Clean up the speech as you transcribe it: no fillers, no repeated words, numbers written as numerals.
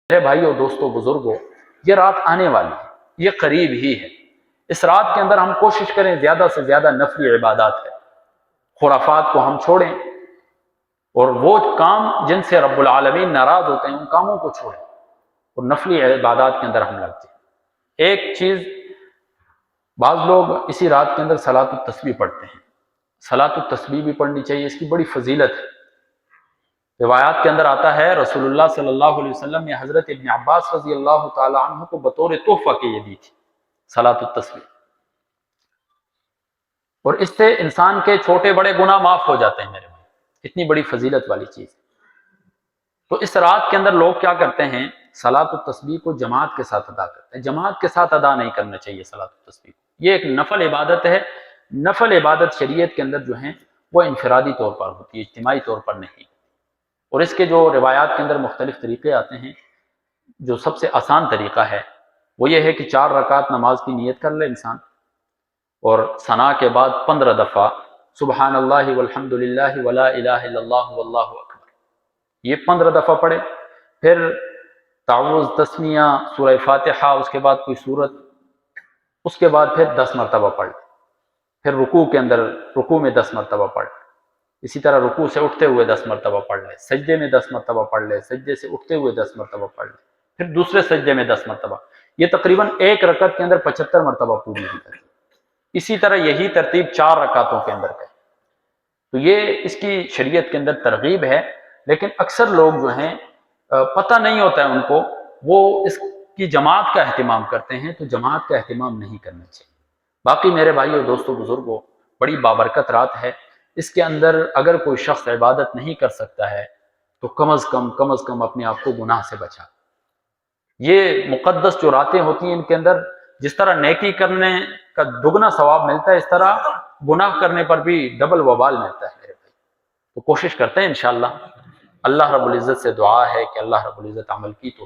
میرے بھائیو دوستو بزرگوں، یہ رات آنے والی ہے، یہ قریب ہی ہے۔ اس رات کے اندر ہم کوشش کریں زیادہ سے زیادہ نفلی عبادات ہے، خرافات کو ہم چھوڑیں، اور وہ کام جن سے رب العالمین ناراض ہوتے ہیں ان کاموں کو چھوڑیں اور نفلی عبادات کے اندر ہم لگ جائیں۔ ایک چیز، بعض لوگ اسی رات کے اندر صلاۃ التسبیح پڑھتے ہیں۔ صلاۃ التسبیح بھی پڑھنی چاہیے، اس کی بڑی فضیلت ہے۔ روایات کے اندر آتا ہے رسول اللہ صلی اللہ علیہ وسلم نے حضرت ابن عباس رضی اللہ تعالی عنہ کو بطور تحفہ کے یہ دی تھی صلاۃ التسبیح، اور اس سے انسان کے چھوٹے بڑے گناہ معاف ہو جاتے ہیں میرے بھائی، اتنی بڑی فضیلت والی چیز۔ تو اس رات کے اندر لوگ کیا کرتے ہیں، صلاۃ التسبیح کو جماعت کے ساتھ ادا کرتے ہیں۔ جماعت کے ساتھ ادا نہیں کرنا چاہیے صلاۃ التسبیح، یہ ایک نفل عبادت ہے۔ نفل عبادت شریعت کے اندر جو ہیں وہ انفرادی طور پر ہوتی ہے، اجتماعی طور پر نہیں۔ اور اس کے جو روایات کے اندر مختلف طریقے آتے ہیں، جو سب سے آسان طریقہ ہے وہ یہ ہے کہ 4 رکعت نماز کی نیت کر لے انسان، اور ثنا کے بعد 15 دفعہ سبحان اللہ والحمد للہ ولا الہ الا اللہ واللہ اکبر، یہ 15 دفعہ پڑھے۔ پھر تعوذ، تسمیہ، سورہ فاتحہ، اس کے بعد کوئی سورت، اس کے بعد پھر 10 مرتبہ پڑھ لے۔ پھر رکوع کے اندر رکوع میں 10 مرتبہ پڑھ لے، اسی طرح رکوع سے اٹھتے ہوئے 10 مرتبہ پڑھ لے، سجدے میں 10 مرتبہ پڑھ لے، سجدے سے اٹھتے ہوئے 10 مرتبہ پڑھ لے، پھر دوسرے سجدے میں 10 مرتبہ، یہ تقریباً ایک رکعت کے اندر 75 مرتبہ پوری ہو جاتی ہے۔ اسی طرح یہی ترتیب 4 رکعتوں کے اندر کریں۔ تو یہ اس کی شریعت کے اندر ترغیب ہے، لیکن اکثر لوگ جو ہیں پتہ نہیں ہوتا ہے ان کو، وہ اس کی جماعت کا اہتمام کرتے ہیں، تو جماعت کا اہتمام نہیں کرنا چاہیے۔ باقی میرے بھائیو دوستو بزرگوں، بڑی بابرکت رات ہے۔ اس کے اندر اگر کوئی شخص عبادت نہیں کر سکتا ہے تو کم از کم اپنے آپ کو گناہ سے بچا۔ یہ مقدس جو راتیں ہوتی ہیں ان کے اندر جس طرح نیکی کرنے کا دگنا ثواب ملتا ہے، اس طرح گناہ کرنے پر بھی ڈبل وبال ملتا ہے میرے بھائی۔ تو کوشش کرتے ہیں انشاءاللہ۔ اللہ رب العزت سے دعا ہے کہ اللہ رب العزت عمل کی تو